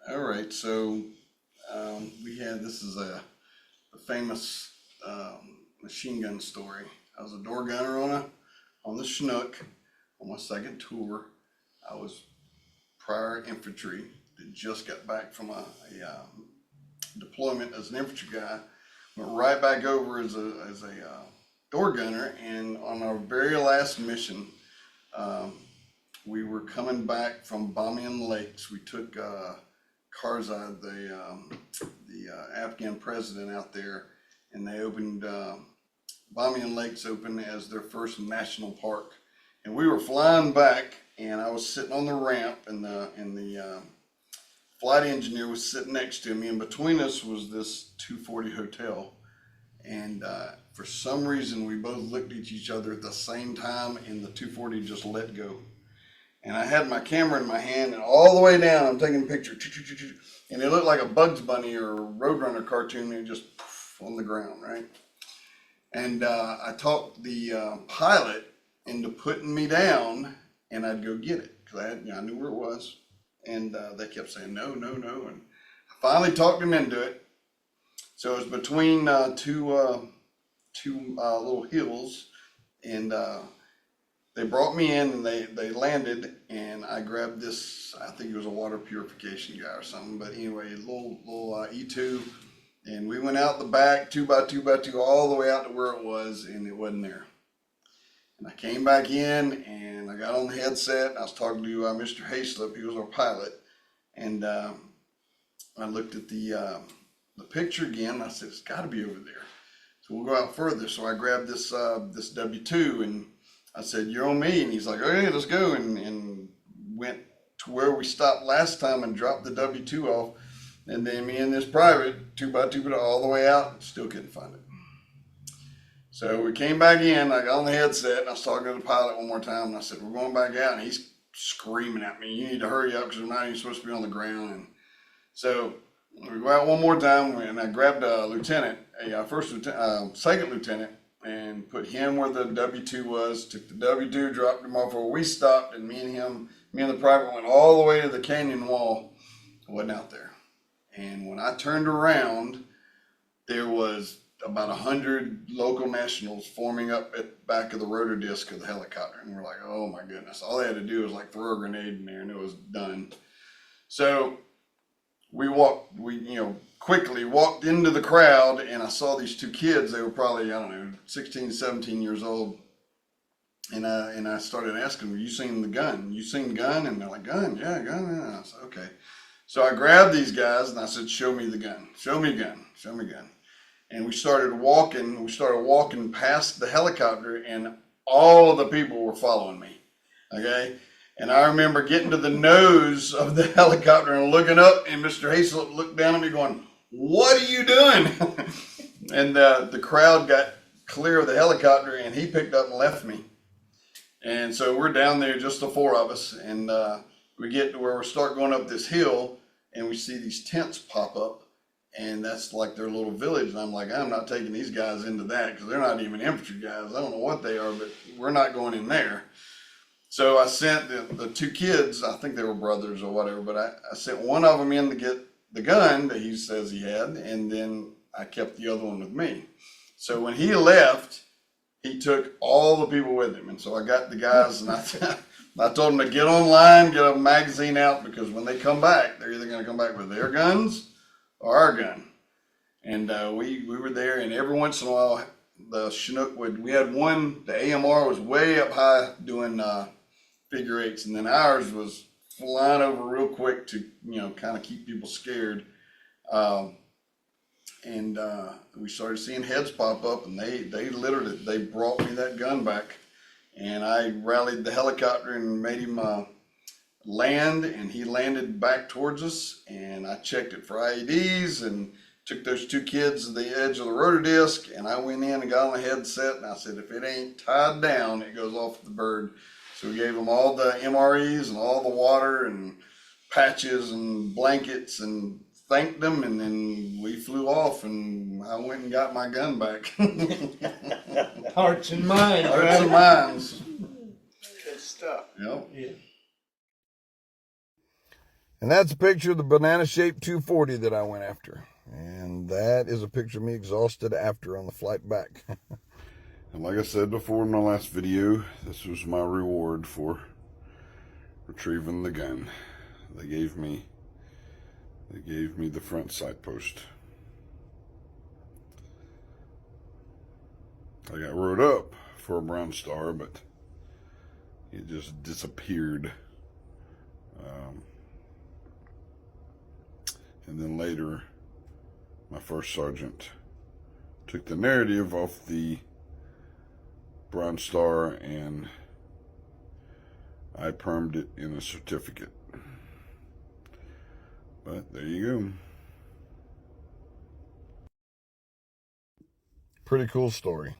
All right, so this is a famous machine gun story. I was a door gunner on the Chinook on my second tour. I was prior infantry that just got back from a deployment as an infantry guy. Went right back over as a door gunner, and on our very last mission, um, we were coming back from Bamiyan Lakes. We took Karzai, the Afghan president, out there, and they opened Bamiyan Lakes open as their first national park. And we were flying back, and I was sitting on the ramp, and the flight engineer was sitting next to me, and between us was this 240 hotel. And for some reason, we both looked at each other at the same time, and the 240 just let go. And I had my camera in my hand, and all the way down, I'm taking a picture, and it looked like a Bugs Bunny or a Roadrunner cartoon, and just on the ground, right? And I talked the pilot into putting me down, and I'd go get it, because I knew where it was. And they kept saying, no, no, no. And I finally talked him into it. So it was between two little hills, and they brought me in, and they landed, and I grabbed this, I think it was a water purification guy or something, but anyway, a little E2, and we went out the back, 2x2x2, all the way out to where it was, and it wasn't there. And I came back in, and I got on the headset, and I was talking to Mr. Hayslip, he was our pilot, and I looked at the picture again, and I said, it's gotta be over there. So we'll go out further. So I grabbed this W2, and I said, you're on me. And he's like, okay, let's go. And went to where we stopped last time and dropped the W2 off. And then me and this private, 2x2, all the way out, still couldn't find it. So we came back in, I got on the headset, and I was talking to the pilot one more time, and I said, we're going back out. And he's screaming at me, you need to hurry up because we're not even supposed to be on the ground. And so we go out one more time, and I grabbed a lieutenant, second lieutenant, and put him where the W2 was, took the W2, dropped him off where we stopped, and me and the private went all the way to the canyon wall. It wasn't out there. And when I turned around, there was about 100 local nationals forming up at the back of the rotor disc of the helicopter. And we're like, oh my goodness. All they had to do was like throw a grenade in there, and it was done. So we quickly walked into the crowd, and I saw these two kids. They were probably, 16, 17 years old. And I started asking them, you seen the gun? You seen the gun? And they're like, gun? Yeah, gun. And I said, okay. So I grabbed these guys, and I said, show me the gun. Show me a gun. Show me a gun. And we started walking past the helicopter, and all of the people were following me. Okay. And I remember getting to the nose of the helicopter and looking up, and Mr. Hayslip looked down at me going, what are you doing? And the crowd got clear of the helicopter, and he picked up and left me. And so we're down there, just the four of us, and we get to where we start going up this hill, and we see these tents pop up, and that's like their little village. And I'm like, I'm not taking these guys into that, because they're not even infantry guys. I don't know what they are, but we're not going in there. So I sent the two kids, I think they were brothers or whatever, but I sent one of them in to get the gun that he says he had, and then I kept the other one with me. So when he left, he took all the people with him. And so I got the guys, and I told them to get online, get a magazine out, because when they come back, they're either going to come back with their guns or our gun. And we were there, and every once in a while, the Chinook we had one, the AMR was way up high doing figure eights, and then ours was flying over real quick to kind of keep people scared. And we started seeing heads pop up, and they literally brought me that gun back, and I rallied the helicopter and made him land, and he landed back towards us, and I checked it for IEDs and took those two kids to the edge of the rotor disc, and I went in and got on the headset, and I said, if it ain't tied down, it goes off the bird. So we gave them all the MREs and all the water and patches and blankets and thanked them, and then we flew off, and I went and got my gun back. Hearts and minds, Hearts right? and minds. Good stuff. Yep. Yeah. And that's a picture of the banana-shaped 240 that I went after. And that is a picture of me exhausted after on the flight back. And like I said before in my last video, this was my reward for retrieving the gun. They gave me the front sight post. I got wrote up for a brown star, but it just disappeared. And then later, my first sergeant took the narrative off the brown star and I permed it in a certificate. But there you go. Pretty cool story.